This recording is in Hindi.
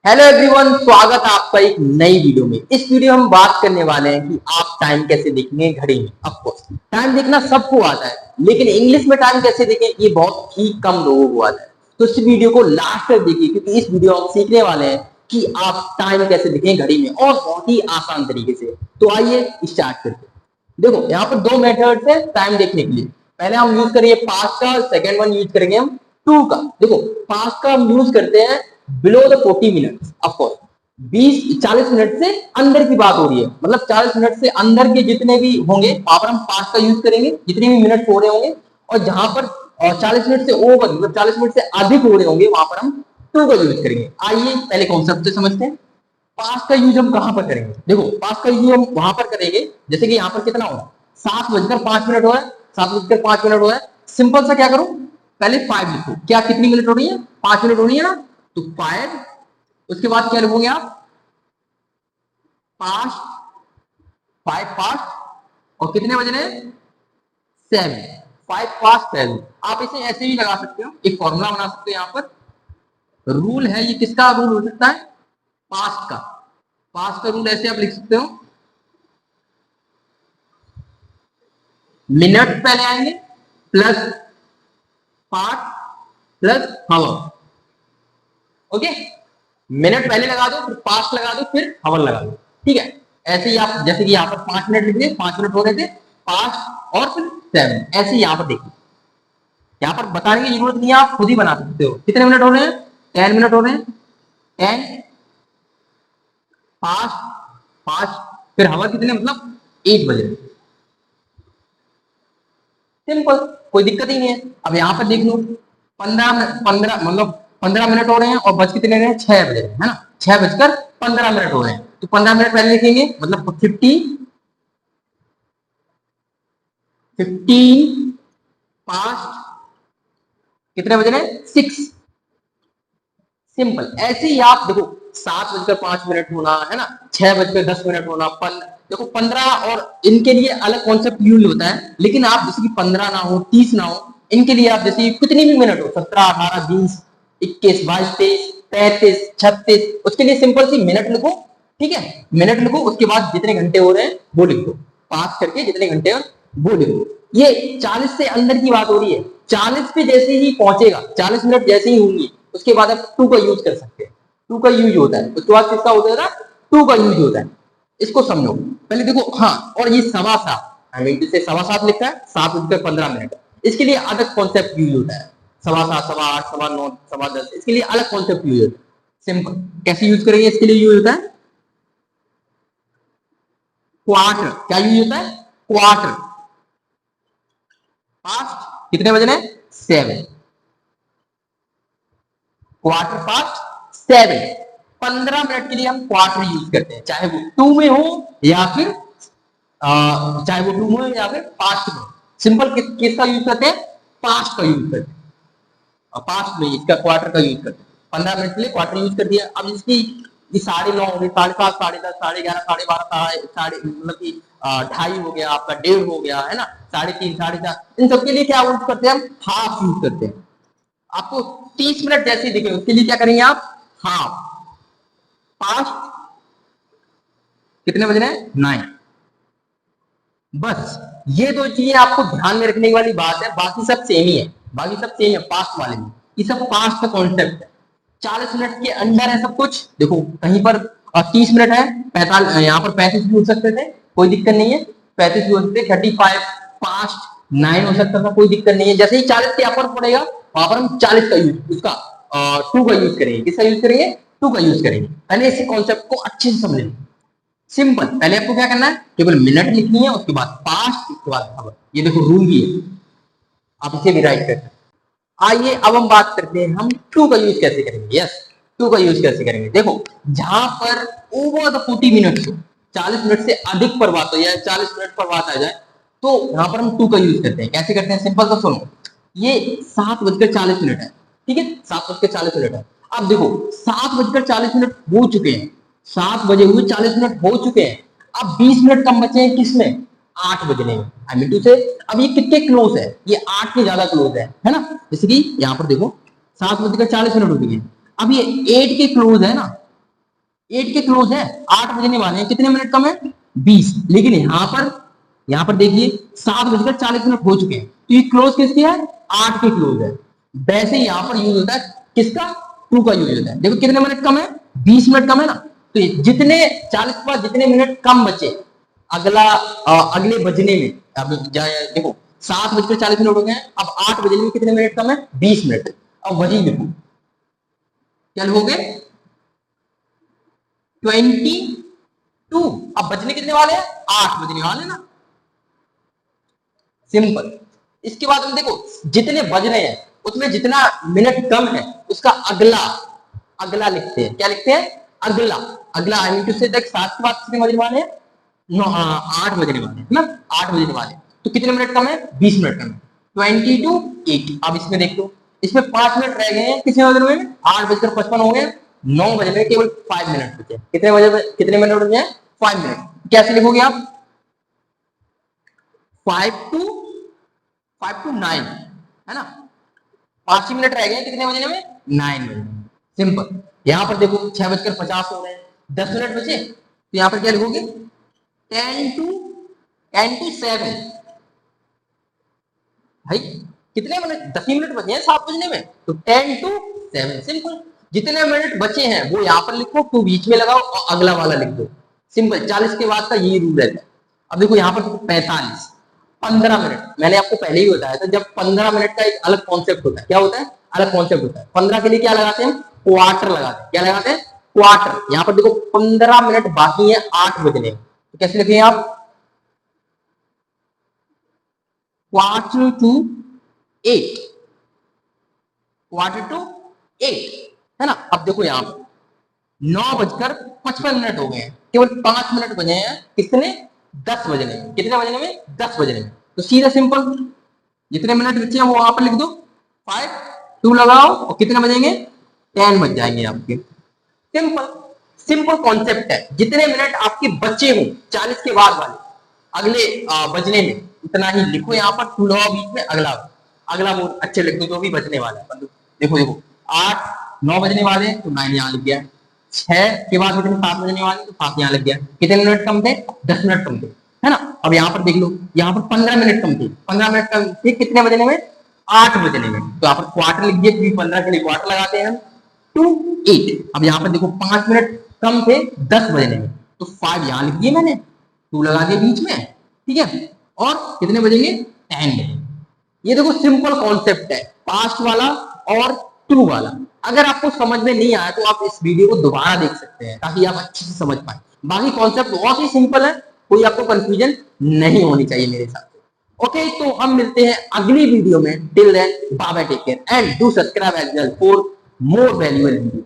हेलो एवरीवन, स्वागत है आपका एक नई वीडियो में। इस वीडियो में हम बात करने वाले हैं कि आप टाइम कैसे देखेंगे घड़ी में। ऑफ कोर्स टाइम देखना सबको आता है, लेकिन इंग्लिश में टाइम कैसे देखें ये बहुत ही कम लोगों को आता है। तो इस वीडियो को लास्ट तक देखिए, क्योंकि इस वीडियो में हम सीखने वाले हैं कि आप टाइम कैसे देखें घड़ी में, और बहुत ही आसान तरीके से। तो आइए स्टार्ट करते हैं। देखो, यहाँ पर दो मेथड्स है टाइम देखने के लिए। पहले हम यूज करेंगे पास्ट का, सेकेंड वन यूज करेंगे हम टू का। देखो, पास्ट का हम यूज करते हैं below the 40 minute. Of course 20-40 minute से अंदर की बात हो रही है, मतलब 40 मिनट से अंदर के जितने भी होंगे वहां पर हम पास्ट का यूज करेंगे, जितने भी मिनट हो रहे होंगे। और जहां पर 40 मिनट से ओवर, मतलब 40 मिनट से अधिक हो रहे होंगे, वहां पर हम टू का यूज करेंगे। आइए पहले कॉन्सेप्ट से समझते हैं। पास्ट का यूज हम कहां पर करेंगे? देखो, पास्ट का यूज हम वहां पर करेंगे, जैसे कि यहाँ पर कितना हो रहा है, 7:05 हो रहा है, 7:05 हो रहा है। सिंपल सा क्या करूं, पहले 5 लिखो। क्या कितनी मिनट हो रही है? 5 मिनट हो रही है ना, तो 5। उसके बाद क्या लिखोगे आप? पास्ट, 5 पास्ट, और कितने बज रहे हैं? 7। 5 पास्ट 7। आप इसे ऐसे भी लगा सकते हो, एक फॉर्मूला बना सकते हो। यहाँ पर रूल है, ये किसका रूल हो सकता है? पास्ट का। पास्ट का रूल ऐसे आप लिख सकते हो, मिनट पहले आएंगे प्लस पास्ट प्लस हावर। ओके, मिनट पहले लगा दो, फिर पास्ट लगा दो, फिर हावर लगा दो। ठीक है, ऐसे ही आप, जैसे कि यहाँ पर 5 मिनट लिख दिए, 5 मिनट हो रहे थे, पास्ट और फिर 7। ऐसे ही यहाँ पर देखिए, यहाँ पर बताने की जरूरत नहीं है, आप खुद ही बना सकते हो। कितने मिनट हो रहे हैं? 10 मिनट हो रहे हैं। 10 पास्ट, पास्ट, फिर हावर कितने, मतलब 8 बजे। सिंपल, कोई दिक्कत ही नहीं है। अब यहाँ पर देख लो, 15 मतलब 15 मिनट हो रहे हैं, और बज कितने रहे हैं? 6 बजे, है ना। 6:15 हो रहे हैं, तो 15 मिनट पहले लिखेंगे, मतलब 15 पास्ट, कितने बज रहे हैं? 6। सिंपल, ऐसे ही आप देखो, 7:05 होना, है ना, 6:10 होना, देखो 15, और इनके लिए अलग कॉन्सेप्ट यूज होता है। लेकिन आप जैसे कि 15 ना हो, 30 ना हो, इनके लिए आप जैसे कितनी भी मिनट हो, 17, 18, 20, 21, 22, 23, 35, 36, उसके लिए सिंपल सी मिनट लिखो। ठीक है, मिनट लिखो, उसके बाद जितने घंटे हो रहे हैं वो लिख दो, पास करके जितने घंटे हो वो लिख दो। ये 40 से अंदर की बात हो रही है। 40 पे जैसे ही पहुंचेगा, 40 मिनट जैसे ही होंगी, उसके बाद आप टू का यूज कर सकते हैं। टू का यूज होता है, उसके बाद किसका होता है ना? टू का यूज होता है। इसको समझो पहले। देखो, हाँ, और ये 7:15, आई मीन से 7:15 लिखा है, 7:15। इसके लिए अलग कॉन्सेप्ट यूज होता है। 7:15, 8:15, 9:15, 10:15, इसके लिए अलग कॉन्सेप्ट यूज होता है। सिंपल, कैसे यूज करेंगे? इसके लिए यूज होता है क्वार्टर। क्या यूज होता है? क्वार्टर। पास्ट कितने बजे? 7। Quarter past 7। 15 मिनट के लिए हम क्वार्टर यूज करते हैं, चाहे वो टू में हो या फिर चाहे वो टू में या फिर पास्ट में। सिंपल, किसका यूज करते हैं? पास्ट का यूज करते हैं, और पास्ट में इसका क्वार्टर का यूज करते हैं। 15 मिनट के लिए क्वार्टर यूज कर दिया। अब इसकी 9:30 हो गई, 7:30, 10:30, 11:30, 12:30, साढ़े मतलब कि 2:30 हो गया, आपका 1:30 हो गया, है ना, 3:30, 4:30। इन सबके लिए क्या यूज करते हैं? हम हाफ यूज करते हैं। आपको 30 मिनट जैसे दिखे, उसके लिए क्या करेंगे आप? हाफ। पास्ट कितने बज रहे हैं? 9। बस ये दो चीजें आपको ध्यान में रखने वाली बात है, बाकी सब सेम ही है। बाकी सब सेम है पास्ट वाले में। ये सब पास्ट का कॉन्सेप्ट है। 40 मिनट के अंदर है सब कुछ। देखो, कहीं पर 30 मिनट है, 45, यहाँ पर 35 भी हो सकते थे, कोई दिक्कत नहीं है। 35 भी हो सकते, 35 पास्ट 9 हो सकता था, कोई दिक्कत नहीं है। जैसे ही 40 के ऊपर पड़ेगा, वहां पर हम 40 का यूज, उसका टू का यूज करेंगे। किसका यूज करेंगे? टू का यूज करेंगे। पहले इस कॉन्सेप्ट को अच्छे से समझ लें। सिंपल, पहले आपको क्या करना है? केवल मिनट लिखनी है, उसके बाद पास्ट, उसके बाद आवर। ये देखो रूल भी है, आप इसे भी राइट कर सकते हैं। आइए अब हम बात करते हैं, हम टू का यूज कैसे करेंगे। यस, टू का यूज कैसे करेंगे? देखो, जहां पर ओवर द 40 मिनट हो, 40 मिनट से अधिक पर बात हो या 40 मिनट पर बात आ जाए, तो यहां पर हम टू का यूज करते हैं। कैसे करते हैं? सिंपल सा सुनो, ये 7:40 है, ठीक है, 7:40 है। अब देखो, 7:40 हो चुके हैं, 7 बजे हुए 40 मिनट हो चुके हैं। अब 20 मिनट कम बचे हैं, किसमें? 8 बजने में। आई मीन टू से, अब ये कितने क्लोज है? ये 8 के ज्यादा क्लोज है ना। जैसे कि यहाँ पर देखो, 7:40 हो चुके हैं, अब ये 8 के क्लोज है ना, 8 के क्लोज है, 8 बजने वाले हैं, कितने मिनट कम है 20। लेकिन यहाँ पर देखिए 7:40 हो चुके हैं, तो ये क्लोज किसके है 8 के क्लोज है। वैसे ही यहाँ पर यूज होता है किसका 2 का यूज होता है। देखो कितने मिनट कम है 20 मिनट कम है ना, तो जितने 40 के बाद जितने मिनट कम बचे अगले बजने में, अब देखो 7:40 हो गए, अब 8 बजने में कितने मिनट कम है 20 मिनट। अब वही लिखो क्या लिखोगे 22। अब बजने कितने वाले हैं 8 बजने वाले ना, सिंपल। इसके बाद हम देखो जितने बज रहे हैं उसमें जितना मिनट कम है उसका अगला लिखते हैं। क्या लिखते हैं अगला आई मीन टू से 7 के बाद कितने बजने वाले हैं 8 बजने वाले है ना, 8 बजने वाले। तो कितने मिनट कम है 20 मिनट कम है, 22:80। अब इसमें देख लो, इसमें 5 मिनट रह गए हैं, कितने बजे में 8:55 हो गए, 9 बजे में केवल 5 मिनट बचे। कितने मिनट बचे हैं 5 मिनट। कैसे लिखोगे आप 5 to 9 है ना, 5 ही मिनट रह गए, कितने बजने में 9 बजे। सिंपल। यहाँ पर देखो 6:50 हो रहे हैं, 10 मिनट बचे, तो यहाँ पर क्या लिखोगे 10 to 7। भाई कितने मिनट 10 मिनट बचे हैं 7 बजने में, तो 10 to 7। सिंपल। जितने मिनट बचे हैं वो यहाँ पर लिखो, 2 बीच में लगाओ और अगला वाला लिख दो। सिंपल। 40 के बाद का यही रूल रहता है। अब देखो यहाँ पर 45, 15 मिनट मैंने आपको पहले ही बताया था, जब 15 मिनट का एक अलग कॉन्सेप्ट होता है। क्या होता है अलग कॉन्सेप्ट होता है। 15 के लिए क्या लगाते हैं क्वार्टर लगाते हैं। क्या लगाते हैं क्वार्टर। यहाँ पर देखो 15 मिनट बाकी है 8 बजने, तो कैसे लिखेंगे आप क्वार्टर टू 8 है ना। अब देखो यहाँ पर 9:55 हो गए हैं, केवल 5 मिनट बचे हैं कितने 10 बजने में। कितने बजने में 10 बजने में। तो सीधा सिंपल जितने मिनट बचे हैं वो वहां पर लिख दो, 5 2 लगाओ और कितने बजेंगे 10 बज जाएंगे आपके। सिंपल कॉन्सेप्ट है। जितने मिनट आपके बचे हो 40 के बाद वाले अगले बजने में उतना ही लिखो। यहाँ पर 2 लगाओ बीच में, अगला बहुत अच्छे लिख दो जो भी बजने वाला है। देखो 9 बजने वाले तो 9 यहाँ लिख गया, 6 के बाद 7 बजने वाले तो 7 यहाँ लग गया। कितने मिनट कम थे 10 मिनट कम थे है ना। अब यहाँ पर देख लो, यहाँ पर 15 मिनट कम थे, 15 मिनट कम थे कितने बजने में 8 बजने में। तो यहाँ पर क्वार्टर लिख दिए, क्योंकि 15 के लिए क्वार्टर लगाते हैं हम 2 8। अब यहाँ पर देखो 5 मिनट कम थे 10 बजने में, तो 5 यहाँ लिख दिए मैंने, 2 लगा दिए बीच में, ठीक है। और कितने बजेंगे 10 बजेंगे। ये देखो सिंपल कॉन्सेप्ट है, पास्ट वाला और ट्रू वाला। अगर आपको समझ में नहीं आया तो आप इस वीडियो को दोबारा देख सकते हैं, ताकि आप अच्छे से समझ पाए। बाकी कॉन्सेप्ट बहुत ही सिंपल है, कोई आपको कंफ्यूजन नहीं होनी चाहिए मेरे साथ। ओके, तो हम मिलते हैं अगली वीडियो में। Till then bye bye, take care and do subscribe as well for more valuable video.